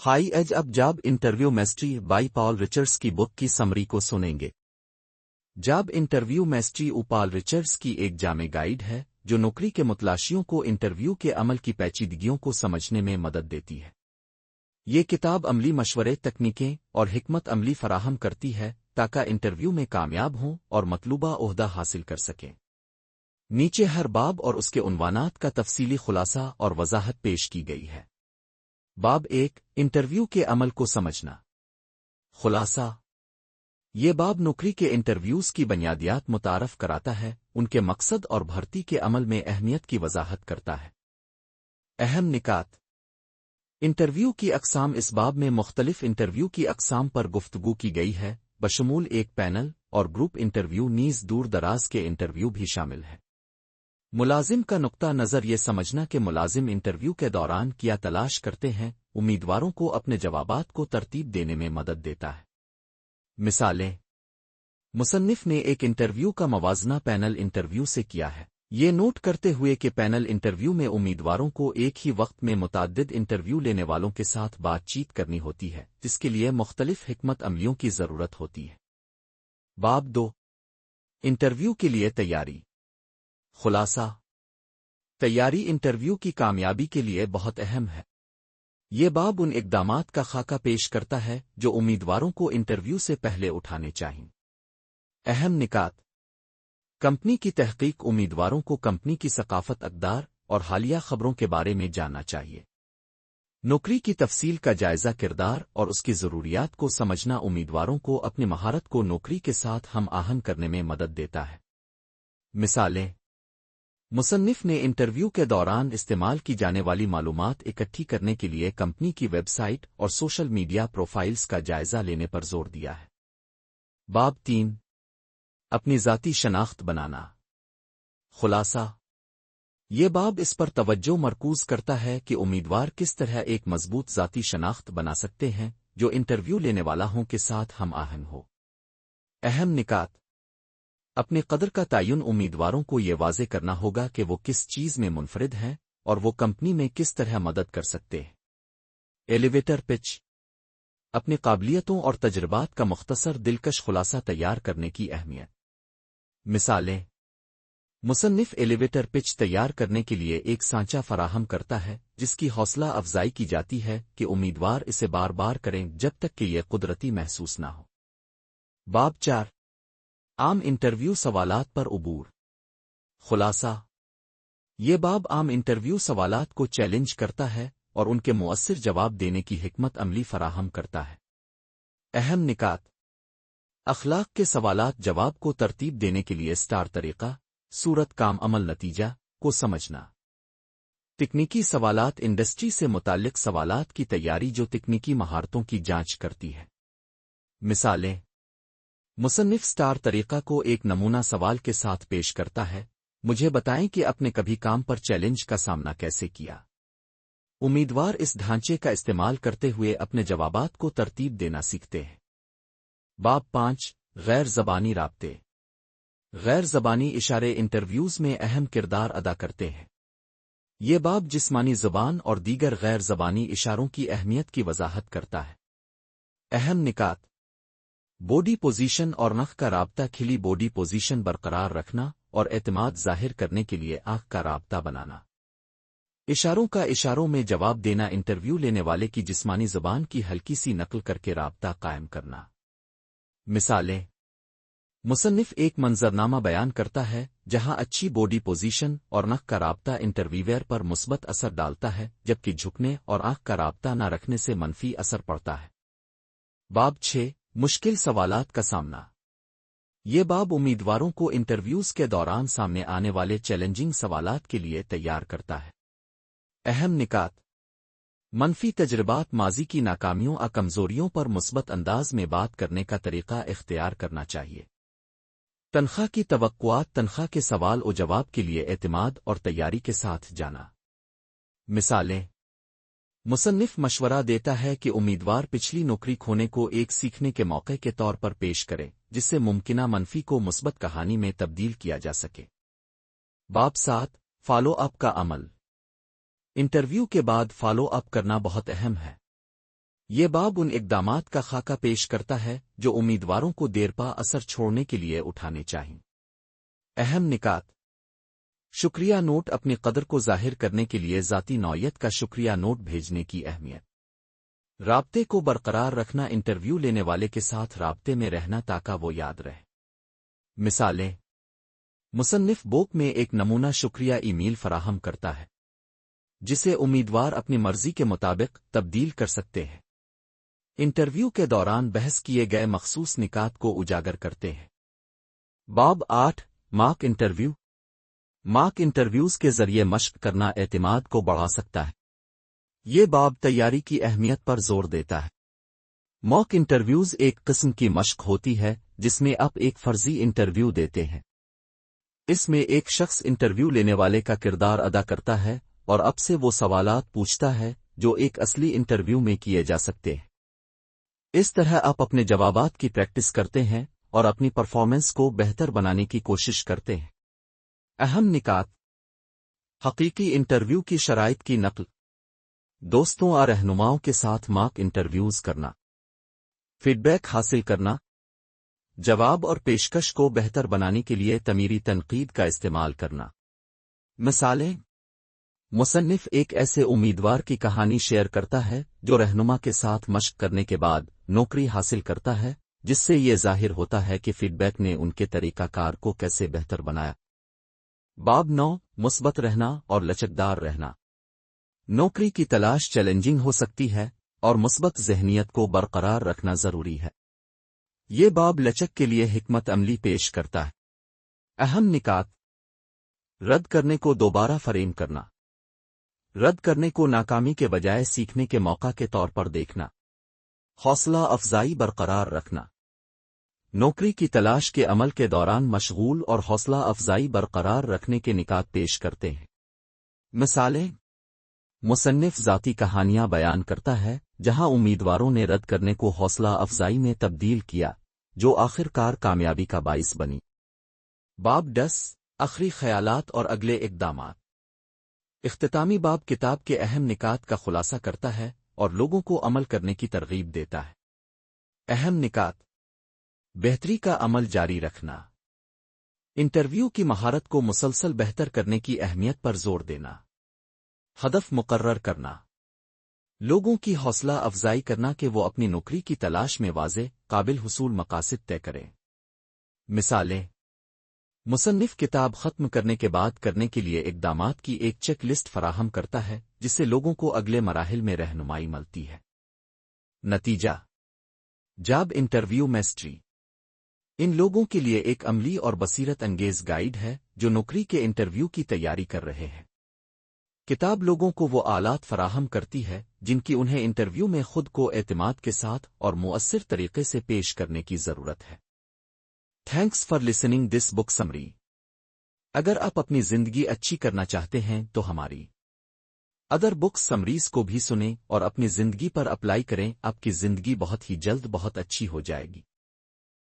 High ایج اب job interview mystery by Paul Richards کی بک کی سمری کو سنیں گے۔ Job interview mystery Paul Richards کی ایک جامع گائیڈ ہے جو نوکری کے متلاشیوں کو انٹرویو کے عمل کی پیچیدگیوں کو سمجھنے میں مدد دیتی ہے۔ یہ کتاب عملی مشورے، تکنیکیں اور حکمت عملی فراہم کرتی ہے تاکہ انٹرویو میں کامیاب ہوں اور مطلوبہ عہدہ حاصل کر سکیں۔ نیچے ہر باب اور اس کے عنوانات کا تفصیلی خلاصہ اور وضاحت پیش کی گئی ہے۔ باب 1، انٹرویو کے عمل کو سمجھنا۔ خلاصہ: یہ باب نوکری کے انٹرویوز کی بنیادیات متعارف کراتا ہے، ان کے مقصد اور بھرتی کے عمل میں اہمیت کی وضاحت کرتا ہے۔ اہم نکات: انٹرویو کی اقسام۔ اس باب میں مختلف انٹرویو کی اقسام پر گفتگو کی گئی ہے، بشمول ایک پینل اور گروپ انٹرویو، نیز دور دراز کے انٹرویو بھی شامل ہے۔ ملازم کا نقطہ نظر: یہ سمجھنا کہ ملازم انٹرویو کے دوران کیا تلاش کرتے ہیں، امیدواروں کو اپنے جوابات کو ترتیب دینے میں مدد دیتا ہے۔ مثالیں: مصنف نے ایک انٹرویو کا موازنہ پینل انٹرویو سے کیا ہے، یہ نوٹ کرتے ہوئے کہ پینل انٹرویو میں امیدواروں کو ایک ہی وقت میں متعدد انٹرویو لینے والوں کے ساتھ بات چیت کرنی ہوتی ہے، جس کے لیے مختلف حکمت عملیوں کی ضرورت ہوتی ہے۔ باب 2، انٹرویو کے لیے تیاری۔ خلاصہ: تیاری انٹرویو کی کامیابی کے لیے بہت اہم ہے۔ یہ باب ان اقدامات کا خاکہ پیش کرتا ہے جو امیدواروں کو انٹرویو سے پہلے اٹھانے چاہئیں۔ اہم نکات: کمپنی کی تحقیق: امیدواروں کو کمپنی کی ثقافت، اقدار اور حالیہ خبروں کے بارے میں جاننا چاہیے۔ نوکری کی تفصیل کا جائزہ: کردار اور اس کی ضروریات کو سمجھنا امیدواروں کو اپنی مہارت کو نوکری کے ساتھ ہم آہنگ کرنے میں مدد دیتا ہے۔ مثالیں: مصنف نے انٹرویو کے دوران استعمال کی جانے والی معلومات اکٹھی کرنے کے لیے کمپنی کی ویب سائٹ اور سوشل میڈیا پروفائلز کا جائزہ لینے پر زور دیا ہے۔ باب 3، اپنی ذاتی شناخت بنانا۔ خلاصہ: یہ باب اس پر توجہ مرکوز کرتا ہے کہ امیدوار کس طرح ایک مضبوط ذاتی شناخت بنا سکتے ہیں جو انٹرویو لینے والوں کے ساتھ ہم آہنگ ہو۔ اہم نکات: اپنی قدر کا تعین: امیدواروں کو یہ واضح کرنا ہوگا کہ وہ کس چیز میں منفرد ہیں اور وہ کمپنی میں کس طرح مدد کر سکتے ہیں۔ ایلیویٹر پچ: اپنی قابلیتوں اور تجربات کا مختصر دلکش خلاصہ تیار کرنے کی اہمیت۔ مثالیں: مصنف ایلیویٹر پچ تیار کرنے کے لیے ایک سانچہ فراہم کرتا ہے جس کی حوصلہ افزائی کی جاتی ہے کہ امیدوار اسے بار بار کریں جب تک کہ یہ قدرتی محسوس نہ ہو۔ باب 4، عام انٹرویو سوالات پر عبور۔ خلاصہ: یہ باب عام انٹرویو سوالات کو چیلنج کرتا ہے اور ان کے مؤثر جواب دینے کی حکمت عملی فراہم کرتا ہے۔ اہم نکات: اخلاق کے سوالات جواب کو ترتیب دینے کے لیے اسٹار طریقہ، صورت کام عمل نتیجہ کو سمجھنا۔ تکنیکی سوالات: انڈسٹری سے متعلق سوالات کی تیاری جو تکنیکی مہارتوں کی جانچ کرتی ہے۔ مثالیں: مصنف اسٹار طریقہ کو ایک نمونہ سوال کے ساتھ پیش کرتا ہے، مجھے بتائیں کہ آپ نے کبھی کام پر چیلنج کا سامنا کیسے کیا۔ امیدوار اس ڈھانچے کا استعمال کرتے ہوئے اپنے جوابات کو ترتیب دینا سیکھتے ہیں۔ باب 5، غیر زبانی رابطے۔ غیر زبانی اشارے انٹرویوز میں اہم کردار ادا کرتے ہیں۔ یہ باب جسمانی زبان اور دیگر غیر زبانی اشاروں کی اہمیت کی وضاحت کرتا ہے۔ اہم نکات: باڈی پوزیشن اور ناک کا رابطہ۔ کھلی باڈی پوزیشن برقرار رکھنا اور اعتماد ظاہر کرنے کے لیے آنکھ کا رابطہ بنانا۔ اشاروں کا اشاروں میں جواب دینا۔ انٹرویو لینے والے کی جسمانی زبان کی ہلکی سی نقل کر کے رابطہ قائم کرنا۔ مثالیں: مصنف ایک منظرنامہ بیان کرتا ہے جہاں اچھی باڈی پوزیشن اور ناک کا رابطہ انٹرویور پر مثبت اثر ڈالتا ہے جبکہ جھکنے اور آنکھ کا رابطہ نہ رکھنے سے منفی اثر پڑتا ہے۔ باب 6، مشکل سوالات کا سامنا۔ یہ باب امیدواروں کو انٹرویوز کے دوران سامنے آنے والے چیلنجنگ سوالات کے لیے تیار کرتا ہے۔ اہم نکات: منفی تجربات: ماضی کی ناکامیوں اور کمزوریوں پر مثبت انداز میں بات کرنے کا طریقہ اختیار کرنا چاہیے۔ تنخواہ کی توقعات: تنخواہ کے سوال و جواب کے لیے اعتماد اور تیاری کے ساتھ جانا۔ مثالیں: مصنف مشورہ دیتا ہے کہ امیدوار پچھلی نوکری کھونے کو ایک سیکھنے کے موقع کے طور پر پیش کرے جس سے ممکنہ منفی کو مثبت کہانی میں تبدیل کیا جا سکے۔ باب 7، فالو اپ کا عمل۔ انٹرویو کے بعد فالو اپ کرنا بہت اہم ہے۔ یہ باب ان اقدامات کا خاکہ پیش کرتا ہے جو امیدواروں کو دیرپا اثر چھوڑنے کے لیے اٹھانے چاہئیں۔ اہم نکات: شکریہ نوٹ اپنی قدر کو ظاہر کرنے کے لیے ذاتی نوعیت کا شکریہ نوٹ بھیجنے کی اہمیت۔ رابطے کو برقرار رکھنا انٹرویو لینے والے کے ساتھ رابطے میں رہنا تاکہ وہ یاد رہے۔ مثالیں: مصنف بوک میں ایک نمونہ شکریہ ای میل فراہم کرتا ہے جسے امیدوار اپنی مرضی کے مطابق تبدیل کر سکتے ہیں۔ انٹرویو کے دوران بحث کیے گئے مخصوص نکات کو اجاگر کرتے ہیں۔ باب 8 ماک انٹرویو۔ ماک انٹرویوز کے ذریعے مشق کرنا اعتماد کو بڑھا سکتا ہے۔ یہ باب تیاری کی اہمیت پر زور دیتا ہے۔ ماک انٹرویوز ایک قسم کی مشق ہوتی ہے جس میں آپ ایک فرضی انٹرویو دیتے ہیں۔ اس میں ایک شخص انٹرویو لینے والے کا کردار ادا کرتا ہے اور اب سے وہ سوالات پوچھتا ہے جو ایک اصلی انٹرویو میں کیے جا سکتے ہیں۔ اس طرح آپ اپنے جوابات کی پریکٹس کرتے ہیں اور اپنی پرفارمنس کو بہتر بنانے کی کوشش کرتے ہیں۔ اہم نکات: حقیقی انٹرویو کی شرائط کی نقل، دوستوں اور رہنماؤں کے ساتھ ماک انٹرویوز کرنا، فیڈ بیک حاصل کرنا، جواب اور پیشکش کو بہتر بنانے کے لیے تعمیری تنقید کا استعمال کرنا۔ مثالیں: مصنف ایک ایسے امیدوار کی کہانی شیئر کرتا ہے جو رہنما کے ساتھ مشق کرنے کے بعد نوکری حاصل کرتا ہے، جس سے یہ ظاہر ہوتا ہے کہ فیڈ بیک نے ان کے طریقہ کار کو کیسے بہتر بنایا۔ باب 9 مثبت رہنا اور لچکدار رہنا۔ نوکری کی تلاش چیلنجنگ ہو سکتی ہے اور مثبت ذہنیت کو برقرار رکھنا ضروری ہے۔ یہ باب لچک کے لیے حکمت عملی پیش کرتا ہے۔ اہم نکات: رد کرنے کو دوبارہ فریم کرنا، رد کرنے کو ناکامی کے بجائے سیکھنے کے موقع کے طور پر دیکھنا، حوصلہ افزائی برقرار رکھنا۔ نوکری کی تلاش کے عمل کے دوران مشغول اور حوصلہ افزائی برقرار رکھنے کے نکات پیش کرتے ہیں۔ مثالیں: مصنف ذاتی کہانیاں بیان کرتا ہے جہاں امیدواروں نے رد کرنے کو حوصلہ افزائی میں تبدیل کیا جو آخر کار کامیابی کا باعث بنی۔ باب 10 آخری خیالات اور اگلے اقدامات۔ اختتامی باب کتاب کے اہم نکات کا خلاصہ کرتا ہے اور لوگوں کو عمل کرنے کی ترغیب دیتا ہے۔ اہم نکات: بہتری کا عمل جاری رکھنا، انٹرویو کی مہارت کو مسلسل بہتر کرنے کی اہمیت پر زور دینا، ہدف مقرر کرنا، لوگوں کی حوصلہ افزائی کرنا کہ وہ اپنی نوکری کی تلاش میں واضح قابل حصول مقاصد طے کریں۔ مثالیں: مصنف کتاب ختم کرنے کے بعد کرنے کے لیے اقدامات کی ایک چیک لسٹ فراہم کرتا ہے جس سے لوگوں کو اگلے مراحل میں رہنمائی ملتی ہے۔ نتیجہ: جاب انٹرویو میسٹری ان لوگوں کے لیے ایک عملی اور بصیرت انگیز گائیڈ ہے جو نوکری کے انٹرویو کی تیاری کر رہے ہیں۔ کتاب لوگوں کو وہ آلات فراہم کرتی ہے جن کی انہیں انٹرویو میں خود کو اعتماد کے ساتھ اور مؤثر طریقے سے پیش کرنے کی ضرورت ہے۔ Thanks for listening this book summary. اگر آپ اپنی زندگی اچھی کرنا چاہتے ہیں تو ہماری ادر بکس سمریز کو بھی سنیں اور اپنی زندگی پر اپلائی کریں، آپ کی زندگی بہت ہی جلد بہت اچھی ہو جائے گی۔